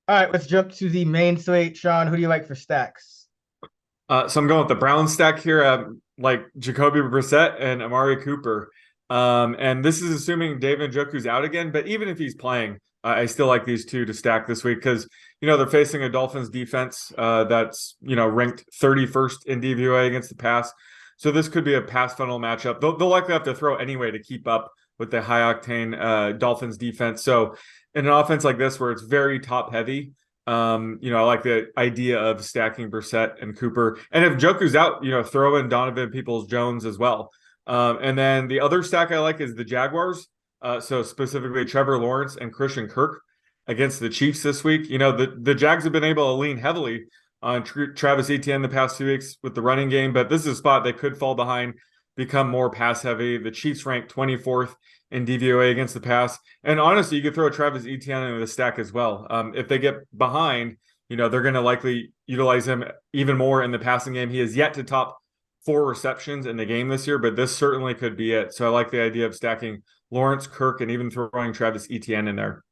All right, let's jump to the main slate. Sean, who do you like for stacks? So I'm going with the Brown stack here, like Jacoby Brissett and Amari Cooper. And this is assuming David Njoku's out again, but even if he's playing, I still like these two to stack this week because they're facing a Dolphins defense that's ranked 31st in DVOA against the pass. So this could be a pass funnel matchup. They'll likely have to throw anyway to keep up with the high octane Dolphins defense. So in an offense like this where it's very top heavy, I like the idea of stacking Brissett and Cooper. And if Joku's out, throw in Donovan Peoples-Jones as well. And then the other stack I like is the Jaguars. So specifically Trevor Lawrence and Christian Kirk against the Chiefs this week. The Jags have been able to lean heavily on Travis Etienne the past 2 weeks with the running game, but this is a spot they could fall behind, become more pass heavy. The Chiefs ranked 24th in DVOA against the pass. And honestly, you could throw Travis Etienne into the stack as well. If they get behind, they're going to likely utilize him even more in the passing game. He has yet to top 4 receptions in the game this year, but this certainly could be it. So I like the idea of stacking Lawrence, Kirk, and even throwing Travis Etienne in there.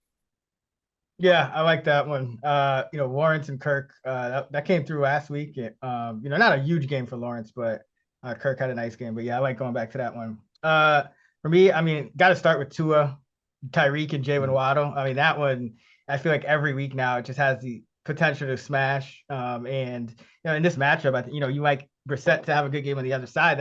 Yeah, I like that one. Lawrence and Kirk, that came through last week. Not a huge game for Lawrence, but Kirk had a nice game. But yeah, I like going back to that one. For me, I mean, got to start with Tua, Tyreek, and Jalen Waddle. I mean, that one, I feel like every week now it just has the potential to smash. And in this matchup, you like Brissett to have a good game on the other side.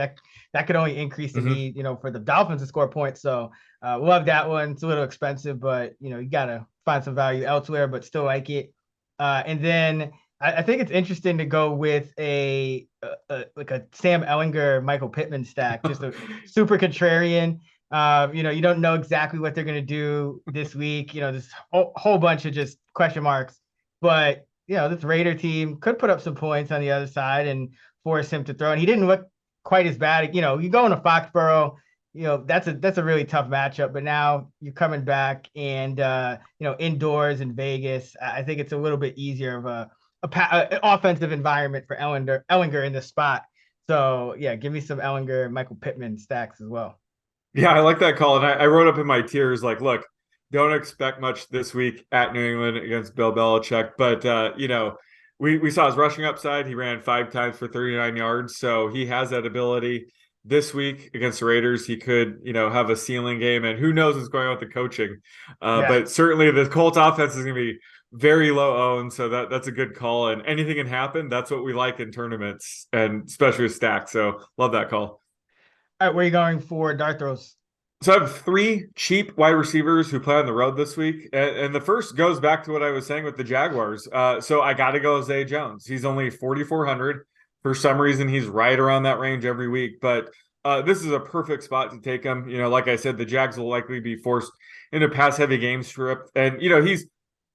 That could only increase the Mm-hmm. need, for the Dolphins to score points. So love that one. It's a little expensive, but you gotta find some value elsewhere, but still like it. And then I think it's interesting to go with like a Sam Ellinger, Michael Pittman stack, just a super contrarian. You don't know exactly what they're gonna do this week. There's a whole bunch of just question marks, but this Raider team could put up some points on the other side and force him to throw. And he didn't look quite as bad. You go into Foxborough, that's a really tough matchup. But now you're coming back and indoors in Vegas. I think it's a little bit easier of an offensive environment for Ellinger in this spot. So yeah, give me some Ellinger, Michael Pittman stacks as well. Yeah, I like that call. And I wrote up in my tiers, like, look, don't expect much this week at New England against Bill Belichick. But, we saw his rushing upside. He ran 5 times for 39 yards. So he has that ability this week against the Raiders. He could, have a ceiling game. And who knows what's going on with the coaching. Yeah. But certainly the Colts offense is going to be very low owned. So that's a good call. And anything can happen. That's what we like in tournaments and especially with stacks. So love that call. All right, where are you going for dart throws? So I have 3 cheap wide receivers who play on the road this week, and the first goes back to what I was saying with the Jaguars. So I got to go Zay Jones. He's only 4,400. For some reason, he's right around that range every week. But this is a perfect spot to take him. Like I said, the Jags will likely be forced into pass-heavy game script, and he's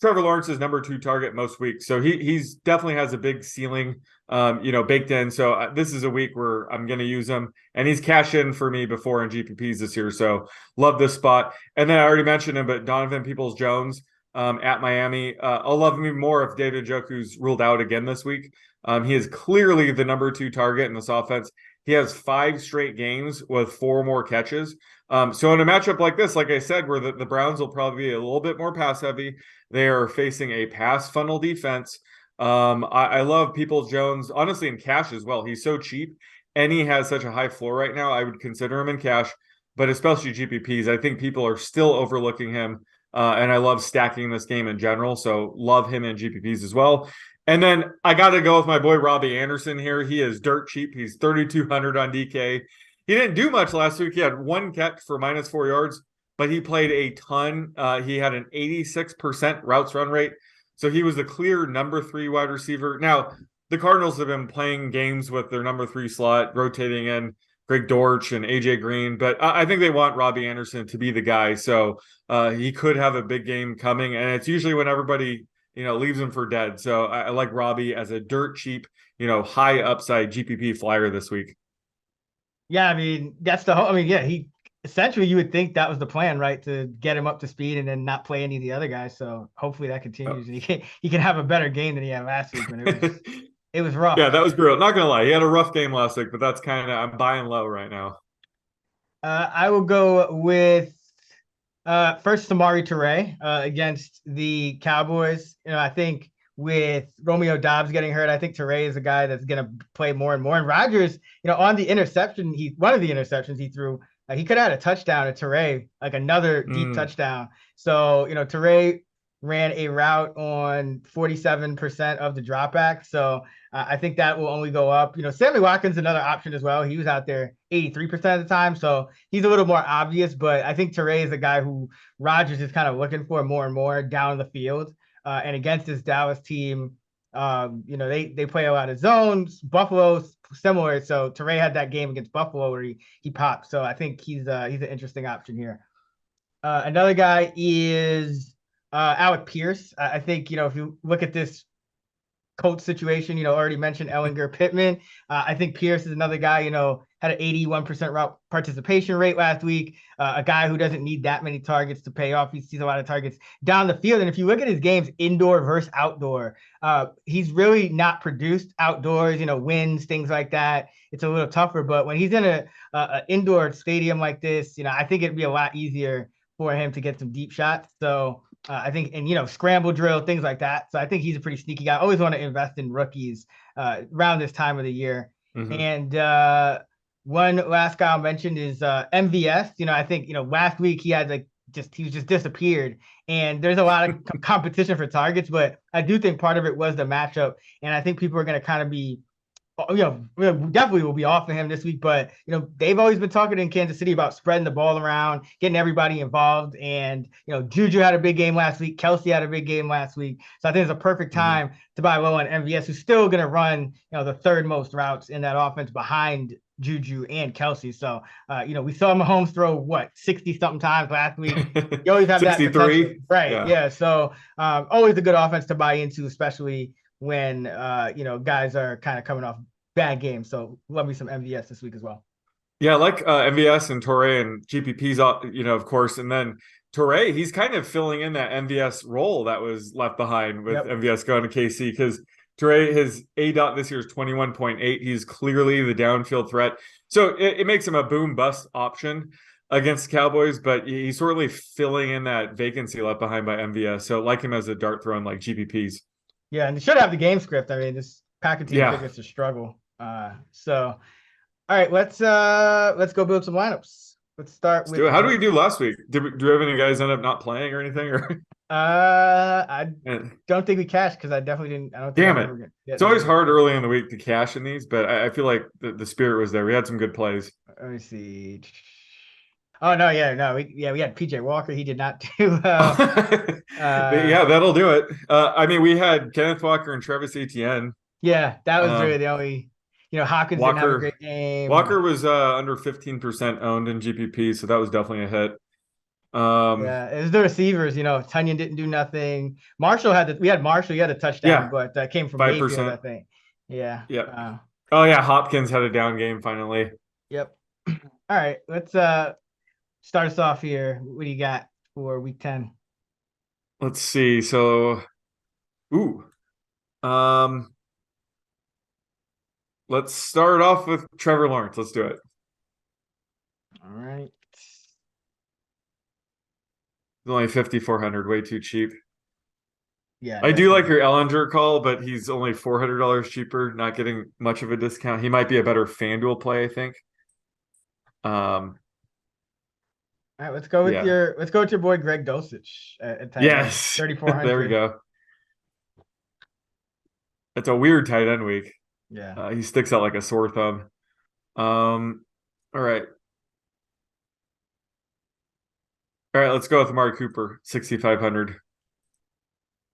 Trevor Lawrence's number 2 target most weeks, so he's definitely has a big ceiling, baked in. So this is a week where I'm going to use him, and he's cash in for me before in GPPs this year. So love this spot. And then I already mentioned him, but Donovan Peoples-Jones at Miami. I'll love him even more if David Njoku's ruled out again this week. He is clearly the number 2 target in this offense. He has 5 straight games with 4 more catches. So in a matchup like this, like I said, where the Browns will probably be a little bit more pass heavy, they are facing a pass funnel defense. I love Peoples-Jones, honestly, in cash as well. He's so cheap, and he has such a high floor right now. I would consider him in cash, but especially GPPs. I think people are still overlooking him, and I love stacking this game in general. So love him in GPPs as well. And then I got to go with my boy Robbie Anderson here. He is dirt cheap. He's 3,200 on DK. He didn't do much last week. He had 1 catch for -4 yards, but he played a ton. He had an 86% routes run rate. So he was the clear number 3 wide receiver. Now, the Cardinals have been playing games with their number 3 slot, rotating in Greg Dortch and AJ Green, but I think they want Robbie Anderson to be the guy. So he could have a big game coming, and it's usually when everybody leaves him for dead. So I like Robbie as a dirt cheap, high upside GPP flyer this week. Yeah, I mean, that's the whole. I mean, yeah, he essentially you would think that was the plan, right? To get him up to speed and then not play any of the other guys. So hopefully that continues and he can have a better game than he had last week when it was rough. Yeah, that was brutal. Not gonna lie, he had a rough game last week, but that's kind of I'm buying low right now. I will go with First, Samari Toure against the Cowboys. I think with Romeo Dobbs getting hurt, I think Toure is a guy that's going to play more and more. And Rodgers, on the interception, one of the interceptions he threw, he could have had a touchdown to Toure, like another deep touchdown. So, Toure ran a route on 47% of the dropback. So I think that will only go up. Sammy Watkins, another option as well. He was out there 83% of the time. So he's a little more obvious, but I think Toure is a guy who Rodgers is kind of looking for more and more down the field. And against this Dallas team, they play a lot of zones. Buffalo's similar. So Toure had that game against Buffalo where he popped. So I think he's an interesting option here. Another guy is Alec Pierce. I think, if you look at this Colts situation, already mentioned Ellinger Pittman. I think Pierce is another guy, had an 81% route participation rate last week. A guy who doesn't need that many targets to pay off. He sees a lot of targets down the field. And if you look at his games indoor versus outdoor, he's really not produced outdoors, winds, things like that. It's a little tougher. But when he's in a indoor stadium like this, I think it'd be a lot easier for him to get some deep shots. So I think, and scramble drill, things like that. So I think he's a pretty sneaky guy. I always want to invest in rookies around this time of the year. And one last guy I mentioned is MVS. I think last week he had he was just disappeared, and there's a lot of competition for targets. But I do think part of it was the matchup, and I think people are going to kind of be. Definitely will be off of him this week, but they've always been talking in Kansas City about spreading the ball around, getting everybody involved. And Juju had a big game last week. Kelsey had a big game last week. So I think it's a perfect time to buy low on MVS, who's still going to run the third most routes in that offense behind Juju and Kelsey. So we saw Mahomes throw 60 something times last week. You always have that potential, right? Yeah. So always a good offense to buy into, especially when guys are kind of coming off bad games. So love me some MVS this week as well. Yeah, I like MVS and Toure and GPP's, of course. And then Toure, he's kind of filling in that MVS role that was left behind with MVS going to KC, because Toure, his A dot this year is 21.8. He's clearly the downfield threat. So it makes him a boom bust option against the Cowboys, but he's sort of filling in that vacancy left behind by MVS. So like him as a dart throw like GPPs. Yeah, and they should have the game script. I mean, this Packer team is a struggle. So all right, let's go build some lineups. Let's start with how do we do last week? Do we have any guys end up not playing or anything? Or I don't think we cashed because I definitely didn't. I don't think Damn it. It's always hard early in the week to cash in these, but I feel like the spirit was there. We had some good plays. Let me see. Oh no, we had PJ Walker. He did not do well. Yeah, that'll do it. I mean, we had Kenneth Walker and Travis Etienne. Yeah, that was really the only. Hopkins didn't have a great game. Walker was under 15% owned in GPP, so that was definitely a hit. It was the receivers. Tunyon didn't do nothing. Marshall we had Marshall. He had a touchdown, but that came from 5%. Mayfield, I think. Yeah. Yep. Oh yeah, Hopkins had a down game finally. Yep. All right, let's start us off here. What do you got for week 10? Let's see. So, let's start off with Trevor Lawrence. Let's do it. All right. It's only 5,400, way too cheap. Yeah, I do like your Ellinger call, but he's only $400 cheaper, not getting much of a discount. He might be a better FanDuel play, I think. All right, let's go with your boy Greg Dulcich at tight yes, 3,400. There we go. It's a weird tight end week. Yeah, he sticks out like a sore thumb. All right, let's go with Amari Cooper, 6,500.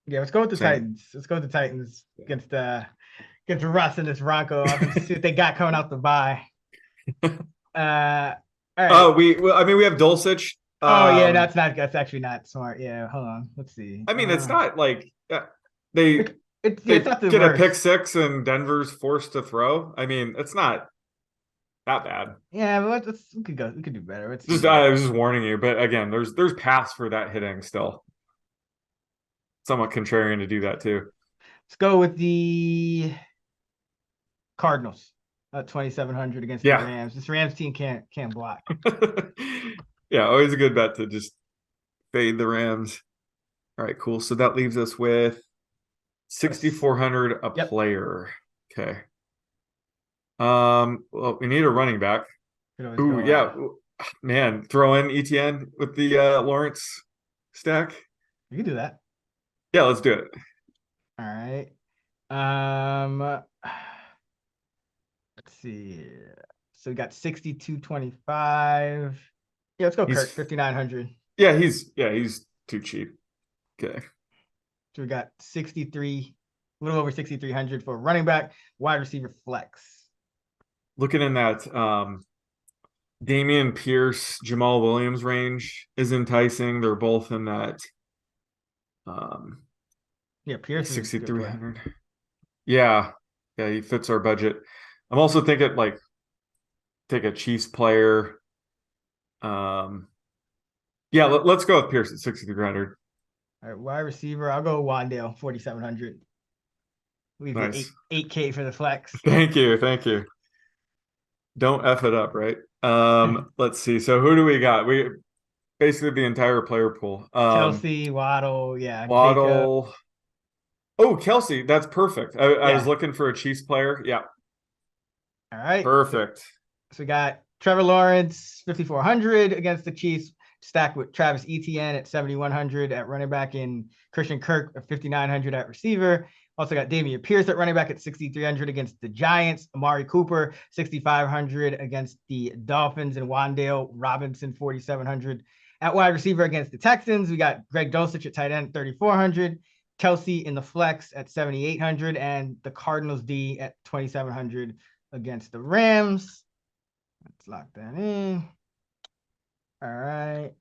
Yeah, let's go with the Titans. Let's go with the Titans against Russ and this Bronco. See what they got coming out the bye. All right. Oh, we have Dulcich. That's actually not smart. Yeah, hold on. Let's see. I mean, it's not like they it's not get a pick six and Denver's forced to throw. I mean, it's not that bad. Yeah, but we could do better. I was just warning you, but again, there's paths for that hitting still. Somewhat contrarian to do that too. Let's go with the Cardinals at 2,700 against the Rams. This Rams team can't block. Yeah, always a good bet to just Fade the Rams. All right, cool. So that leaves us with Yes. 6,400 a Yep. player. Okay. Well, we need a running back. Could always Ooh, go. yeah. Man, throw in ETN with the Lawrence stack. You can do that. Yeah, let's do it. All right. Let's see. So we got 62.25. Yeah, let's go He's Kirk, 5,900. he's too cheap. Okay. So we got 63, a little over 6,300 for running back, wide receiver flex. Looking in that Damian Pierce, Jamal Williams range is enticing. They're both in that um Yeah, Pierce is a good play. 6,300. Yeah. Yeah, he fits our budget. I'm also thinking like take a Chiefs player. Um yeah, let's go with Pierce at 6,300. All right, wide receiver, I'll go Wandale, 4,700. Leave you Nice. 8K for the flex. Thank you. Thank you. Don't F it up, right? Let's see. So who do we got? We basically the entire player pool. Kelsey, Waddle, yeah, Jacob. Waddle. Oh, Kelsey, that's perfect. I was Yeah. looking for a Chiefs player. Yeah, All right. perfect. So we got Trevor Lawrence, 5,400 against the Chiefs, stacked with Travis Etienne at 7,100 at running back and Christian Kirk at 5,900 at receiver. Also got Damian Pierce at running back at 6,300 against the Giants. Amari Cooper, 6,500 against the Dolphins, and Wandale Robinson, 4,700 at wide receiver against the Texans. We got Greg Dulcich at tight end, 3,400. Kelsey in the flex at 7,800, and the Cardinals D at 2,700 against the Rams. Let's lock that in. All right.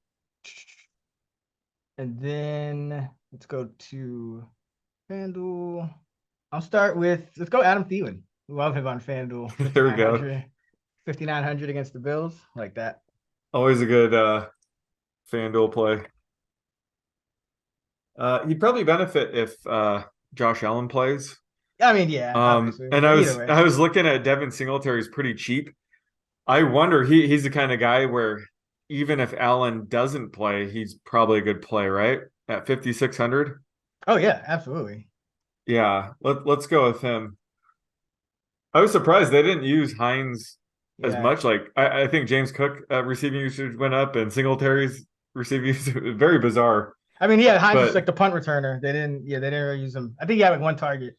And then let's go to FanDuel. Let's go Adam Thielen. Love him on FanDuel. There we go. 5,900 against the Bills. Like that. Always a good FanDuel play. He'd probably benefit if Josh Allen plays. I mean, yeah, obviously. And But either way. I was looking at Devin Singletary's pretty cheap. I wonder he's the kind of guy where even if Allen doesn't play, he's probably a good play, right? At 5,600. Oh, yeah, absolutely. Yeah, let's go with him. I was surprised they didn't use Hines as Yeah. much. Like I think James Cook receiving usage went up and Singletary's receiving usage very bizarre. I mean, yeah, Hines was But like the punt returner. They didn't really use him. I think he had like one target.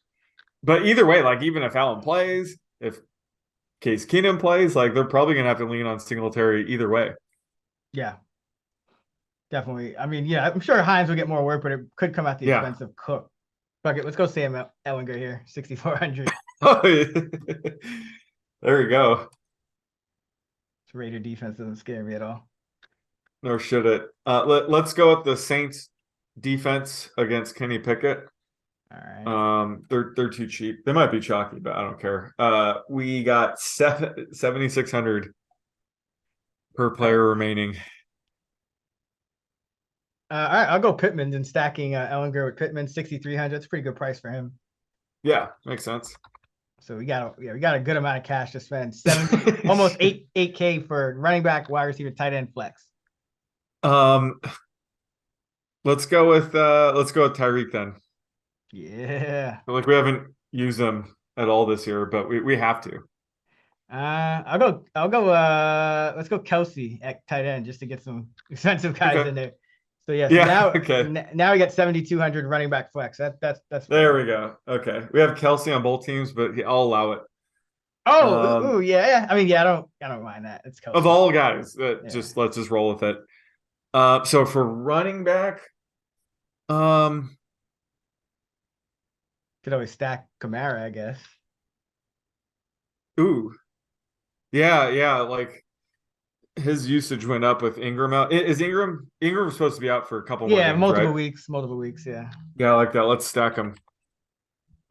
but either way, like even if Allen plays, if Case Keenum plays, like they're probably gonna have to lean on Singletary either way. Yeah, definitely. I mean, yeah, I'm sure Hines will get more work, but it could come at the Yeah. expense of Cook. Fuck it, let's go Sam Ellinger here, 6,400. There you go. Raider defense doesn't scare me at all. Nor should it. Let's go with the Saints defense against Kenny Pickett. All right. They're too cheap. They might be chalky, but I don't care. We got 7,600 per player remaining. All right, I'll go Pittman and stacking Ellinger with Pittman, 6,300. That's a pretty good price for him. Yeah, makes sense. So we got a good amount of cash to spend. Almost 8K for running back, wide receiver, tight end, flex. Let's go with Tyreek then. Yeah. Like we haven't used them at all this year, but we have to. I'll go let's go Kelsey at tight end just to get some expensive guys in there. So yeah, now we got 7,200 running back flex. That's there we go. Okay. We have Kelsey on both teams, but I'll allow it. Oh, yeah. I mean, yeah, I don't mind that. It's Kelsey. Of all guys, let's just roll with it. So for running back, could always stack Kamara, I guess. Ooh. Yeah, like his usage went up with Ingram out. Is Ingram supposed to be out for a couple more games, multiple right? multiple weeks, yeah. Yeah, I like that. Let's stack him.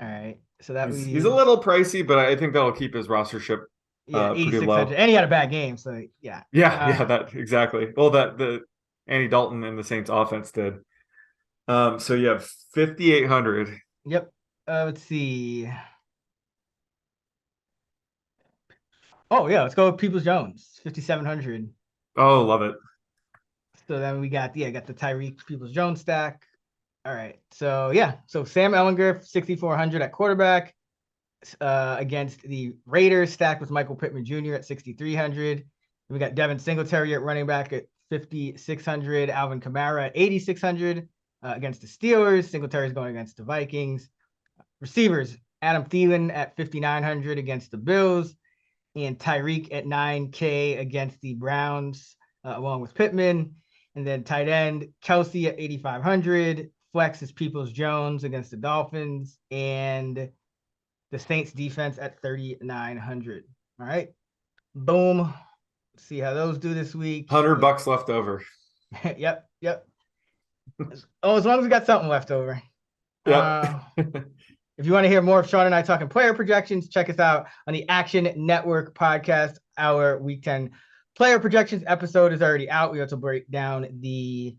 All right. So that he's a little pricey, but I think that'll keep his rostership pretty low. And he had a bad game, so yeah. Yeah, that exactly. Well, that the Andy Dalton and the Saints offense did. So you have 5,800. Yep. Let's see. Oh yeah, let's go with Peoples Jones, 5,700. Oh, love it. So then we got the Tyreek Peoples-Jones stack. All right. So yeah. So Sam Ellinger, 6,400 at quarterback against the Raiders, stacked with Michael Pittman Jr. at 6,300. We got Devin Singletary at running back at 5,600. Alvin Kamara at 8,600 against the Steelers. Singletary is going against the Vikings. Receivers, Adam Thielen at 5,900 against the Bills. And Tyreek at 9K against the Browns, along with Pittman. And then tight end, Kelsey at 8,500. Flex is Peoples-Jones against the Dolphins. And the Saints defense at 3,900. All right. Boom. Let's see how those do this week. $100 left over. Yep. Oh, as long as we got something left over. Yeah. If you want to hear more of Sean and I talking player projections, check us out on the Action Network podcast. Our Week 10 player projections episode is already out. We also break down the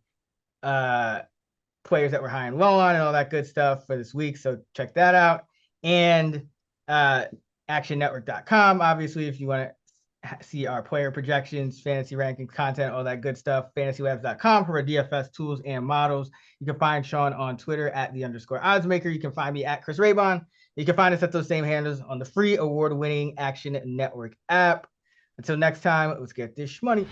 players that we're high and low on and all that good stuff for this week. So check that out. And actionnetwork.com, obviously, if you want to see our player projections, fantasy rankings, content, all that good stuff. fantasywebs.com for our DFS tools and models. You can find Sean on Twitter at @the_oddsmaker. You can find me at Chris Raybon. You can find us at those same handles on the free award-winning Action Network app. Until next time, let's get this money.